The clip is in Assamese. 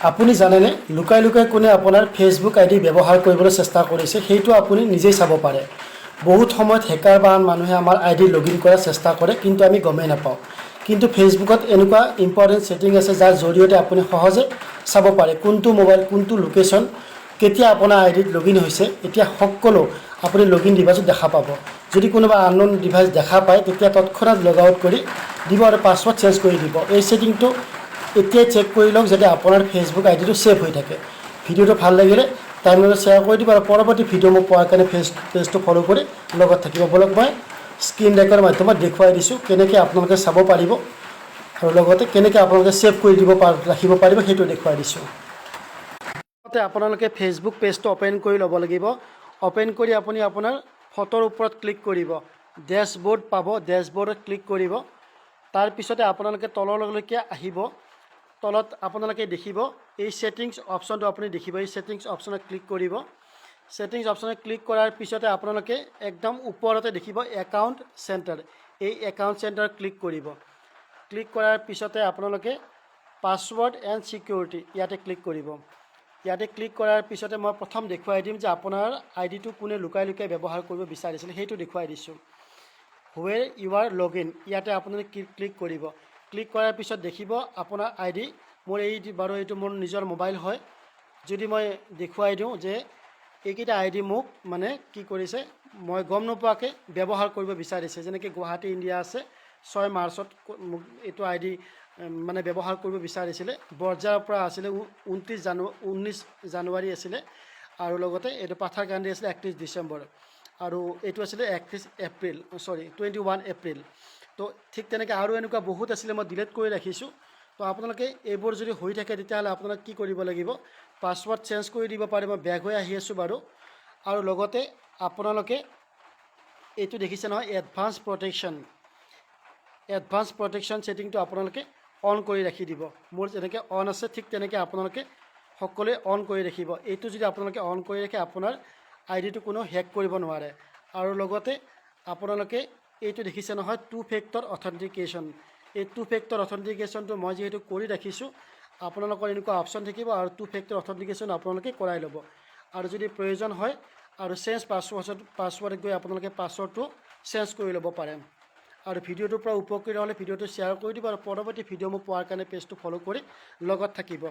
আপুনি জানেনে লুকাই লুকাই কোনে আপোনাৰ ফেচবুক আইডি ব্যৱহাৰ কৰিবলৈ চেষ্টা কৰিছে সেইটো আপুনি নিজেই চাব পাৰে। বহুত সময়ত হেকাৰ বা আন মানুহে আমাৰ আইডি লগইন কৰাৰ চেষ্টা কৰে কিন্তু আমি গমেই নাপাওঁ। কিন্তু ফেচবুকত এনেকুৱা ইম্পৰ্টেণ্ট ছেটিং আছে যাৰ জৰিয়তে আপুনি সহজে চাব পাৰে কোনটো মোবাইল কোনটো লোকেশ্যন কেতিয়া আপোনাৰ আইডিত লগইন হৈছে। এতিয়া সকলো আপুনি লগইন ডিভাইচত দেখা পাব। যদি কোনোবা আননোন ডিভাইচ দেখা পায় তেতিয়া তৎক্ষণাত লগ আউট কৰি দিব আৰু পাছৱৰ্ড চেঞ্জ কৰি দিব। এই ছেটিংটো এতিয়াই চেক কৰি লওক যাতে আপোনাৰ ফেচবুক আইডিটো ছেভ হৈ থাকে। ভিডিঅ'টো ভাল লাগিলে টাইমলৈ শ্বেয়াৰ কৰি দিব আৰু পৰৱৰ্তী ভিডিঅ' মোক পোৱাৰ কাৰণে পেজটো ফ'ল' কৰি লগত থাকিব। বলক মই স্ক্ৰীন ৰেকৰ্ডৰ মাধ্যমত দেখুৱাই দিছোঁ কেনেকৈ আপোনালোকে চাব পাৰিব আৰু লগতে কেনেকৈ আপোনালোকে ছেভ কৰি ৰাখিব পাৰিব সেইটো দেখুৱাই দিছোঁ। আপোনালোকে ফেচবুক পেজটো অ'পেন কৰি ল'ব লাগিব। অ'পেন কৰি আপুনি আপোনাৰ ফটোৰ ওপৰত ক্লিক কৰিব। ডেছবৰ্ড পাব, ডেছবৰ্ডত ক্লিক কৰিব। তাৰপিছতে আপোনালোকে তললৈকে আহিব। তলত আপোনালোকে দেখিব এই ছেটিংছ অপশ্যনটো আপুনি দেখিব। এই ছেটিংছ অপশ্যনত ক্লিক কৰিব। ছেটিংছ অপশ্যনত ক্লিক কৰাৰ পিছতে আপোনালোকে একদম ওপৰতে দেখিব একাউণ্ট চেণ্টাৰ। এই একাউণ্ট চেণ্টাৰ ক্লিক কৰিব। ক্লিক কৰাৰ পিছতে আপোনালোকে পাছৱৰ্ড এণ্ড ছিকিউৰিটি ইয়াতে ক্লিক কৰিব। ইয়াতে ক্লিক কৰাৰ পিছতে মই প্ৰথম দেখুৱাই দিম যে আপোনাৰ আইডিটো কোনে লুকাই লুকাই ব্যৱহাৰ কৰিব বিচাৰিছিল সেইটো দেখুৱাই দিছোঁ। Where you are log in ইয়াতে আপোনালোকে ক্লিক কৰিব। ক্লিক কৰাৰ পিছত দেখিব আপোনাৰ আইডি। মোৰ এইটো মোৰ নিজৰ মোবাইল হয়। যদি মই দেখুৱাই দিওঁ যে এইকেইটা আইডি মোক মানে কি কৰিছে মই গম নোপোৱাকৈ ব্যৱহাৰ কৰিব বিচাৰিছে। যেনেকৈ গুৱাহাটী ইণ্ডিয়া আছে 6 মাৰ্চত মোক এইটো আইডি মানে ব্যৱহাৰ কৰিব বিচাৰিছিলে। বৰঝাৰৰ পৰা আছিলে 19 জানুৱাৰী আছিলে আৰু লগতে এইটো পাথাৰকান্দি আছিলে 31 ডিচেম্বৰ আৰু এইটো আছিলে 21 এপ্ৰিল। তো ঠিক তেনেকৈ আৰু এনেকুৱা বহুত আছিলে মই ডিলিট কৰি ৰাখিছোঁ। তো আপোনালোকে এইবোৰ যদি হৈ থাকে তেতিয়াহ'লে আপোনালোকে কি কৰিব লাগিব পাছৱৰ্ড চেঞ্জ কৰি দিব পাৰে। মই বেক হৈ আহি আছোঁ বাৰু। আৰু লগতে আপোনালোকে এইটো দেখিছে নহয় এডভান্স প্ৰটেকশ্যন ছেটিংটো আপোনালোকে অন কৰি ৰাখি দিব। মোৰ যেনেকৈ অন আছে ঠিক তেনেকৈ আপোনালোকে সকলোৱে অন কৰি ৰাখিব। এইটো যদি আপোনালোকে অন কৰি ৰাখে আপোনাৰ আইডিটো কোনো হেক কৰিব নোৱাৰে। আৰু লগতে আপোনালোকে এইটো দেখিছে নহয় 2 ফেক্টৰ অথেণ্টিকেশ্যন। এই 2 ফেক্টৰ অথেণ্টিকেশ্যনটো মই যিহেতু কৰি ৰাখিছোঁ আপোনালোকৰ এনেকুৱা অপশ্যন থাকিব আৰু 2 ফেক্টৰ অথেণ্টিকেশ্যন আপোনালোকে কৰাই ল'ব। আৰু যদি প্ৰয়োজন হয় আৰু চেঞ্জ পাছৱৰ্ডত গৈ আপোনালোকে পাছৱৰ্ডটো চেঞ্জ কৰি ল'ব পাৰে। আৰু ভিডিঅ'টোৰ পৰা উপকৃত হ'লে ভিডিঅ'টো শ্বেয়াৰ কৰি দিব আৰু পৰৱৰ্তী ভিডিঅ' মোক পোৱাৰ কাৰণে পেজটো ফ'ল' কৰি লগত থাকিব।